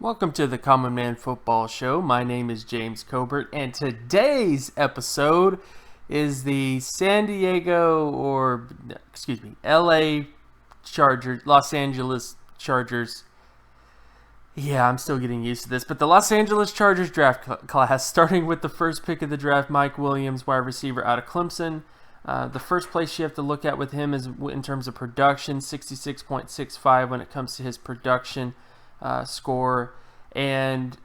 Welcome to the Common Man Football Show. My name is James Cobern, and today's episode is the LA Chargers, Los Angeles Chargers. Yeah, I'm still getting used to this, but the Los Angeles Chargers draft class, starting with the first pick of the draft, Mike Williams, wide receiver out of Clemson. The first place you have to look at with him is in terms of production, 66.65 when it comes to his production score, and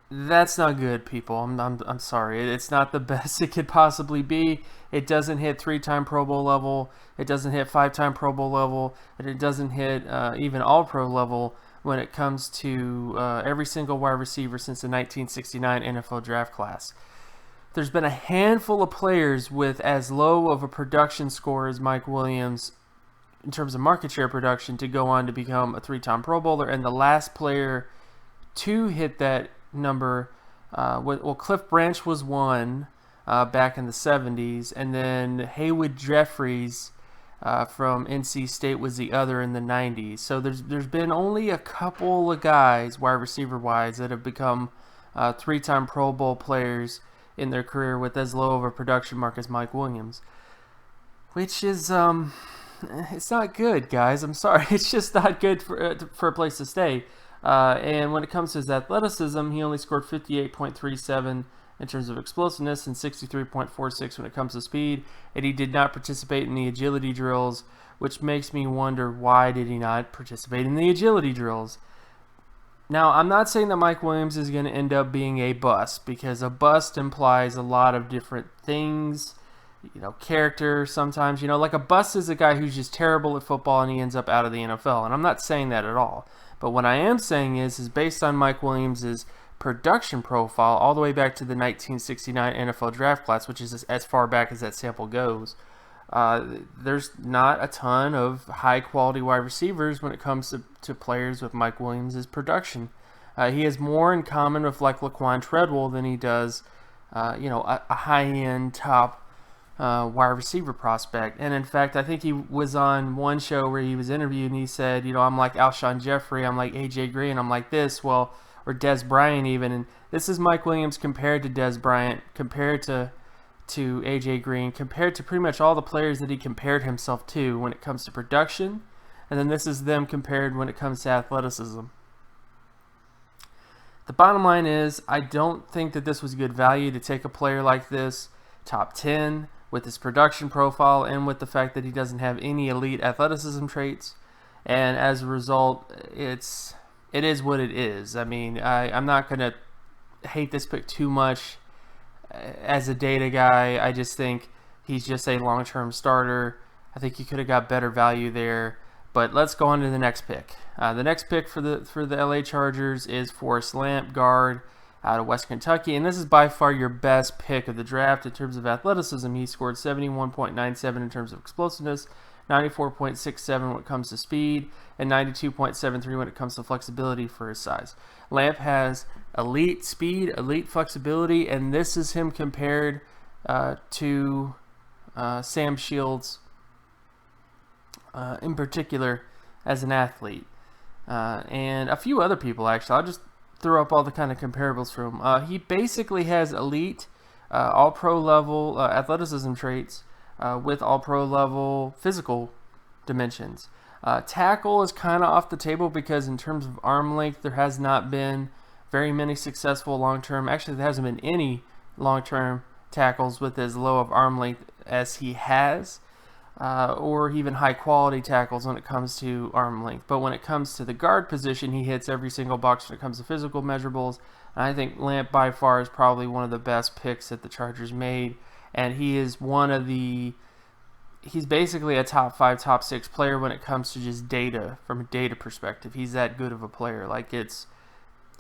that's not good, people. I'm sorry. It's not the best it could possibly be. It doesn't hit 3-time Pro Bowl level. It doesn't hit 5-time Pro Bowl level, and it doesn't hit even All-Pro level when it comes to every single wide receiver since the 1969 NFL draft class. There's been a handful of players with as low of a production score as Mike Williams in terms of market share production to go on to become a 3-time Pro Bowler, and the last player to hit that number, Cliff Branch was one back in the 70s, and then Haywood Jeffries from NC State was the other in the 90s. So there's been only a couple of guys, wide receiver wise, that have become 3-time Pro Bowl players in their career with as low of a production mark as Mike Williams, which is it's not good, guys. I'm sorry. It's just not good for a place to stay. And when it comes to his athleticism, he only scored 58.37 in terms of explosiveness and 63.46 when it comes to speed. And he did not participate in the agility drills, which makes me wonder, why did he not participate in the agility drills? Now, I'm not saying that Mike Williams is going to end up being a bust, because a bust implies a lot of different things. Character sometimes, like a bust is a guy who's just terrible at football and he ends up out of the NFL. And I'm not saying that at all. But what I am saying is based on Mike Williams' production profile all the way back to the 1969 NFL draft class, which is as far back as that sample goes, there's not a ton of high-quality wide receivers when it comes to players with Mike Williams' production. He has more in common with like Laquan Treadwell than he does, a high-end top wide receiver prospect. And in fact, I think he was on one show where he was interviewed and he said, I'm like Alshon Jeffrey, I'm like AJ Green, I'm like this, or Des Bryant even. And this is Mike Williams compared to Des Bryant, compared to AJ Green, compared to pretty much all the players that he compared himself to when it comes to production. And then this is them compared when it comes to athleticism. The bottom line is, I don't think that this was good value to take a player like this, top 10, with his production profile and with the fact that he doesn't have any elite athleticism traits. And as a result, it is what it is. I mean, I'm not going to hate this pick too much as a data guy. I just think he's just a long-term starter. I think you could have got better value there. But let's go on to the next pick. The next pick for the LA Chargers is Forrest Lamp, guard out of West Kentucky, and this is by far your best pick of the draft in terms of athleticism. He scored 71.97 in terms of explosiveness, 94.67 when it comes to speed, and 92.73 when it comes to flexibility for his size. Lamp has elite speed, elite flexibility, and this is him compared to Sam Shields in particular as an athlete, and a few other people actually. I'll just throw up all the kind of comparables for him. He basically has elite all-pro level athleticism traits with all-pro level physical dimensions. Tackle is kind of off the table because in terms of arm length, there has not been very many successful long-term, actually there hasn't been any long-term tackles with as low of arm length as he has, or even high-quality tackles when it comes to arm length. But when it comes to the guard position, he hits every single box when it comes to physical measurables. And I think Lamp by far is probably one of the best picks that the Chargers made. And he is he's basically a top 5, top 6 player when it comes to just data, from a data perspective. He's that good of a player. Like he's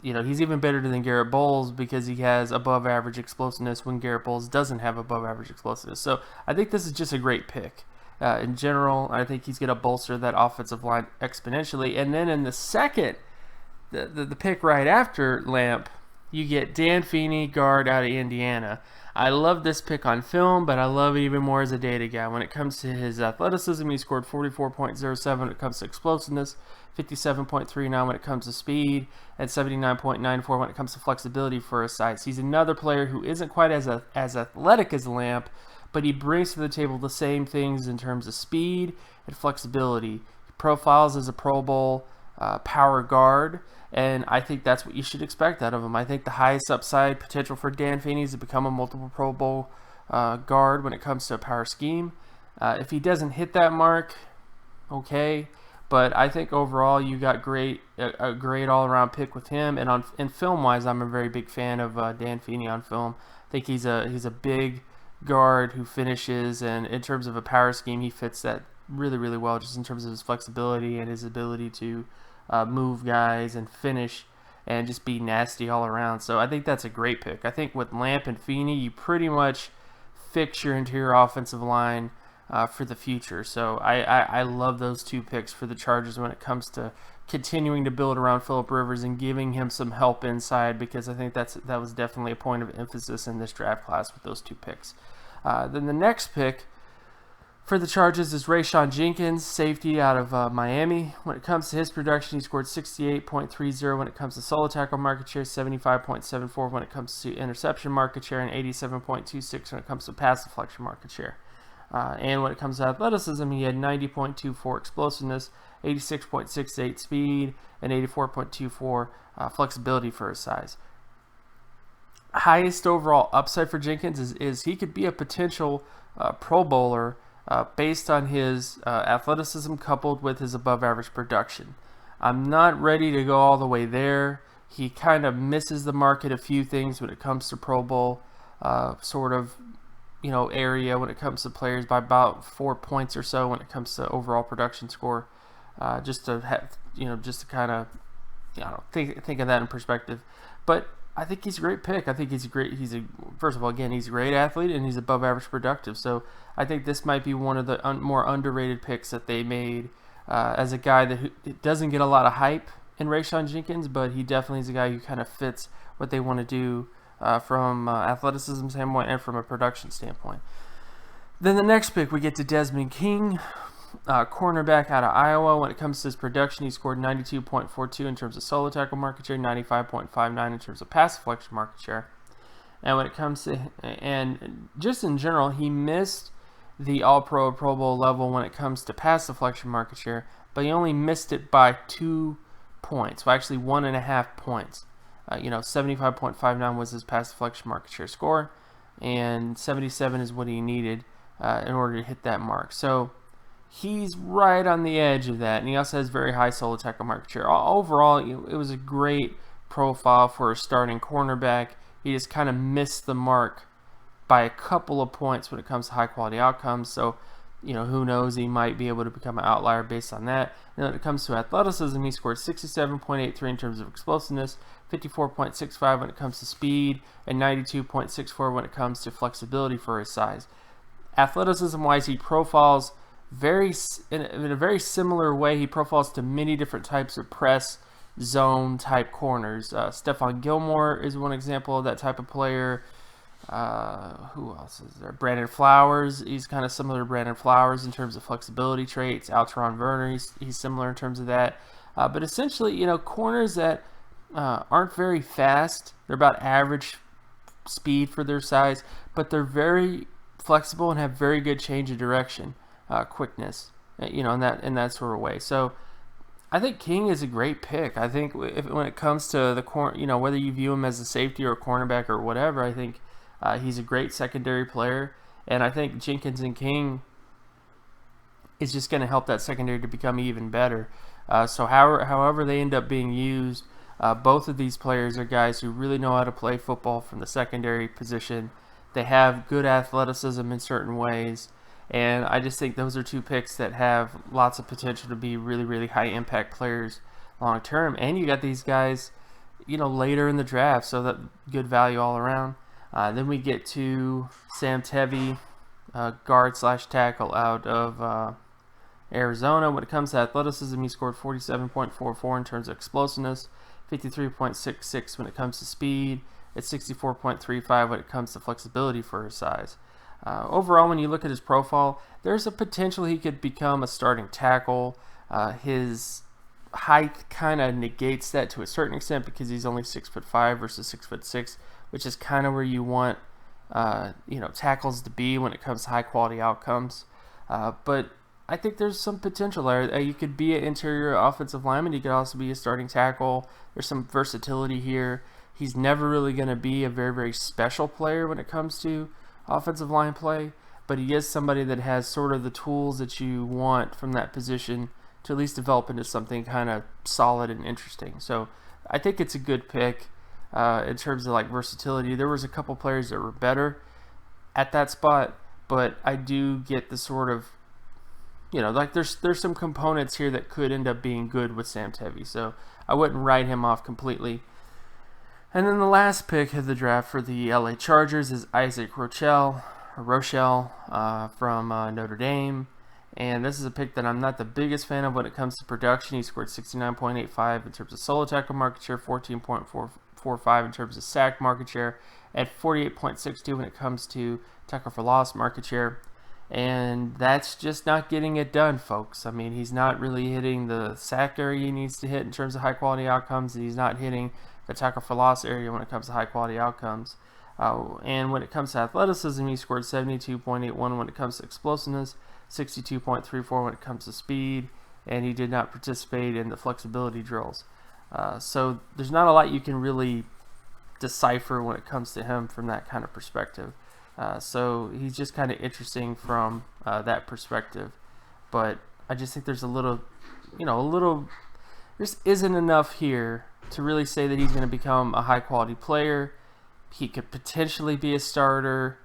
even better than Garrett Bowles because he has above average explosiveness when Garrett Bowles doesn't have above average explosiveness. So I think this is just a great pick. In general, I think he's going to bolster that offensive line exponentially. And then in the second, the pick right after Lamp, you get Dan Feeney, guard out of Indiana. I love this pick on film, but I love it even more as a data guy. When it comes to his athleticism, he scored 44.07 when it comes to explosiveness, 57.39 when it comes to speed, and 79.94 when it comes to flexibility for his size. He's another player who isn't quite as athletic as Lamp, but he brings to the table the same things in terms of speed and flexibility. He profiles as a Pro Bowl power guard, and I think that's what you should expect out of him. I think the highest upside potential for Dan Feeney is to become a multiple Pro Bowl guard when it comes to a power scheme. If he doesn't hit that mark, okay, but I think overall you got a great all-around pick with him. And film-wise, I'm a very big fan of Dan Feeney on film. I think he's a big guard who finishes, and in terms of a power scheme, he fits that really, really well, just in terms of his flexibility and his ability to move guys and finish and just be nasty all around. So I think that's a great pick. I think with Lamp and Feeney, you pretty much fix your interior offensive line for the future. So I love those two picks for the Chargers when it comes to continuing to build around Phillip Rivers and giving him some help inside, because I think that was definitely a point of emphasis in this draft class with those two picks. Then the next pick for the Chargers is Rayshawn Jenkins, safety out of Miami. When it comes to his production, he scored 68.30 when it comes to solo tackle market share, 75.74 when it comes to interception market share, and 87.26 when it comes to pass deflection market share. And when it comes to athleticism, he had 90.24 explosiveness, 86.68 speed, and 84.24 flexibility for his size. Highest overall upside for Jenkins is he could be a potential Pro Bowler based on his athleticism coupled with his above-average production. I'm not ready to go all the way there. He kind of misses the mark at a few things when it comes to Pro Bowl area when it comes to players by about 4 points or so when it comes to overall production score. Just to kind of think of that in perspective. But I think he's a great pick. I think first of all, again, he's a great athlete and he's above average productive. So I think this might be one of the more underrated picks that they made as a guy that doesn't get a lot of hype in Rayshawn Jenkins, but he definitely is a guy who kind of fits what they want to do from athleticism standpoint and from a production standpoint. Then the next pick, we get to Desmond King, cornerback out of Iowa. When it comes to his production, he scored 92.42 in terms of solo tackle market share, 95.59 in terms of pass deflection market share. And when it comes to, and just in general, he missed the All-Pro, Pro Bowl level when it comes to pass deflection market share, but he only missed it by 2 points, well, actually 1.5 points. 75.59 was his pass deflection market share score, and 77 is what he needed in order to hit that mark. So he's right on the edge of that, and he also has very high solo tackle market share. Overall, it was a great profile for a starting cornerback. He just kind of missed the mark by a couple of points when it comes to high-quality outcomes. So, who knows? He might be able to become an outlier based on that. And when it comes to athleticism, he scored 67.83 in terms of explosiveness, 54.65 when it comes to speed, and 92.64 when it comes to flexibility for his size. Athleticism-wise, he profiles in a very similar way. He profiles to many different types of press zone type corners. Stephon Gilmore is one example of that type of player. Who else is there? Brandon Flowers. He's kind of similar to Brandon Flowers in terms of flexibility traits. Alteron Werner, he's similar in terms of that. But essentially, corners that aren't very fast. They're about average speed for their size, but they're very flexible and have very good change of direction, quickness, in that sort of way. So I think King is a great pick. I think when it comes to the whether you view him as a safety or a cornerback or whatever, I think he's a great secondary player, and I think Jenkins and King is just going to help that secondary to become even better. So however they end up being used, both of these players are guys who really know how to play football from the secondary position. They have good athleticism in certain ways, and I just think those are two picks that have lots of potential to be really, really high impact players long term. And you got these guys, later in the draft, so that good value all around. Then we get to Sam Tevi, guard/tackle out of Arizona. When it comes to athleticism, he scored 47.44 in terms of explosiveness, 53.66 when it comes to speed. It's 64.35 when it comes to flexibility for his size. Overall, when you look at his profile, there's a potential he could become a starting tackle. His height kind of negates that to a certain extent because he's only 6'5" versus 6'6", which is kind of where you want tackles to be when it comes to high quality outcomes. But I think there's some potential there. You could be an interior offensive lineman. You could also be a starting tackle. There's some versatility here. He's never really going to be a very, very special player when it comes to offensive line play, but he is somebody that has sort of the tools that you want from that position to at least develop into something kind of solid and interesting. So I think it's a good pick in terms of like versatility. There was a couple players that were better at that spot, but I do get the sort of, like there's some components here that could end up being good with Sam Tevi. So I wouldn't write him off completely. And then the last pick of the draft for the LA Chargers is Isaac Rochelle from Notre Dame. And this is a pick that I'm not the biggest fan of when it comes to production. He scored 69.85 in terms of solo tackle market share, 14.45 in terms of sack market share, and 48.62 when it comes to tackle for loss market share. And that's just not getting it done, folks. I mean, he's not really hitting the sack area he needs to hit in terms of high quality outcomes. He's not hitting the tackle for loss area when it comes to high quality outcomes. And when it comes to athleticism, he scored 72.81 when it comes to explosiveness, 62.34 when it comes to speed, and he did not participate in the flexibility drills. So there's not a lot you can really decipher when it comes to him from that kind of perspective. So he's just kind of interesting from that perspective. But I just think there's a little, just isn't enough here to really say that he's going to become a high quality player. He could potentially be a starter,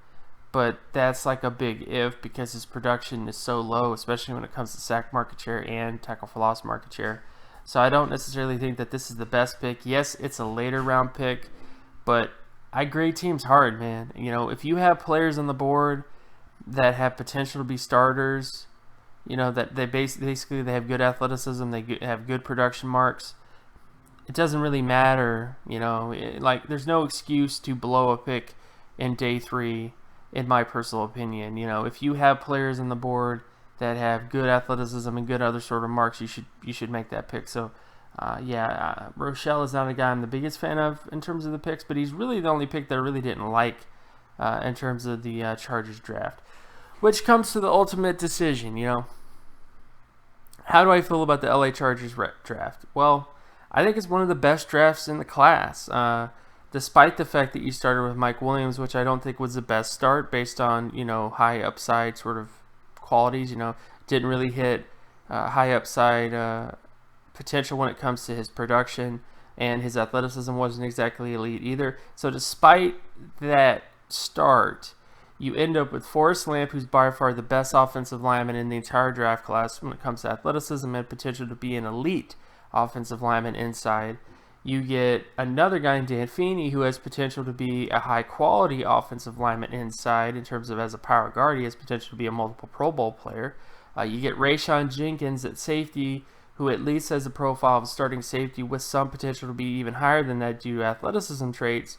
but that's like a big if because his production is so low, especially when it comes to sack market share and tackle for loss market share. So I don't necessarily think that this is the best pick. Yes, it's a later round pick, but I grade teams hard, man. If you have players on the board that have potential to be starters, that they basically they have good athleticism, they have good production marks, it doesn't really matter, there's no excuse to blow a pick in day 3, in my personal opinion. If you have players on the board that have good athleticism and good other sort of marks, you should make that pick. So, Rochelle is not a guy I'm the biggest fan of in terms of the picks, but he's really the only pick that I really didn't like in terms of the Chargers draft. Which comes to the ultimate decision, How do I feel about the LA Chargers draft? Well, I think it's one of the best drafts in the class, despite the fact that you started with Mike Williams, which I don't think was the best start based on, high upside sort of qualities. Didn't really hit high upside potential when it comes to his production, and his athleticism wasn't exactly elite either. So despite that start, you end up with Forrest Lamp, who's by far the best offensive lineman in the entire draft class when it comes to athleticism and potential to be an elite offensive lineman inside. You get another guy in Dan Feeney who has potential to be a high quality offensive lineman inside in terms of as a power guard. He has potential to be a multiple Pro Bowl player. You get Rayshawn Jenkins at safety, who at least has a profile of a starting safety with some potential to be even higher than that due to athleticism traits.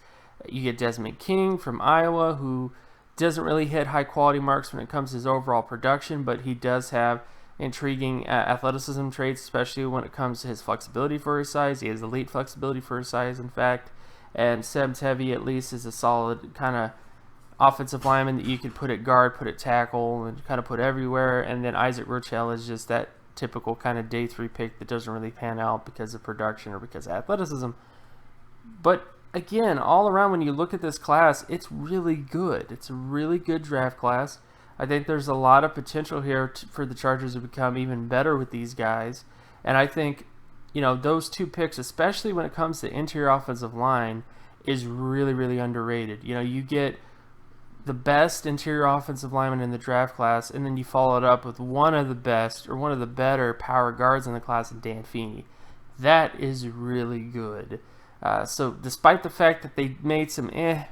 You get Desmond King from Iowa, who doesn't really hit high quality marks when it comes to his overall production, but he does have intriguing athleticism traits, especially when it comes to his flexibility for his size. He has elite flexibility for his size, in fact. And Sam Tevi at least is a solid kind of offensive lineman that you could put at guard, put at tackle, and kind of put everywhere. And then Isaac Rochelle is just that typical kind of day 3 pick that doesn't really pan out because of production or because of athleticism. But again, all around when you look at this class, it's really good. It's a really good draft class. I think there's a lot of potential here for the Chargers to become even better with these guys. And I think, those 2 picks, especially when it comes to interior offensive line, is really, really underrated. You get the best interior offensive lineman in the draft class, and then you follow it up with one of the best or one of the better power guards in the class in Dan Feeney. That is really good. So despite the fact that they made some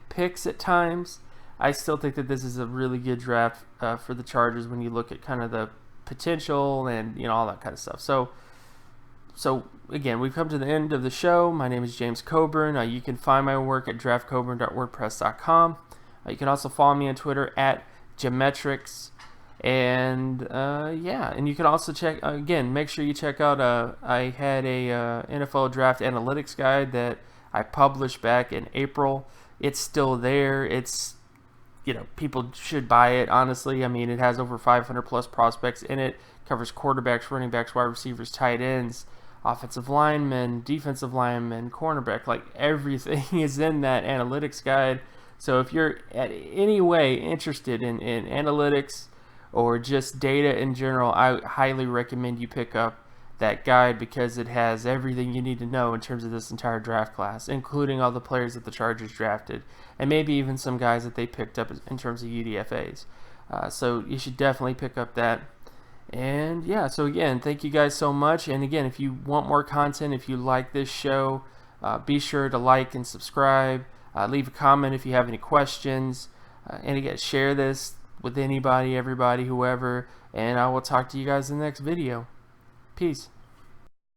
picks at times, I still think that this is a really good draft for the Chargers when you look at kind of the potential and all that kind of stuff. So So again, we've come to the end of the show. My name is James Cobern. You can find my work at draftcoburn.wordpress.com. You can also follow me on Twitter at Geometrics. And yeah, and you can also check, again, make sure you check out, I had a NFL draft analytics guide that I published back in April. It's still there. It's, people should buy it, honestly. I mean, it has over 500 plus prospects in it. Covers quarterbacks, running backs, wide receivers, tight ends, offensive linemen, defensive linemen, cornerback. Like, everything is in that analytics guide. So if you're at any way interested in analytics or just data in general, I highly recommend you pick up that guide, because it has everything you need to know in terms of this entire draft class, including all the players that the Chargers drafted, and maybe even some guys that they picked up in terms of UDFAs. So you should definitely pick up that. And yeah, so again, thank you guys so much. And again, if you want more content, if you like this show, be sure to like and subscribe. Leave a comment if you have any questions. And again, share this with anybody, everybody, whoever. And I will talk to you guys in the next video. Peace.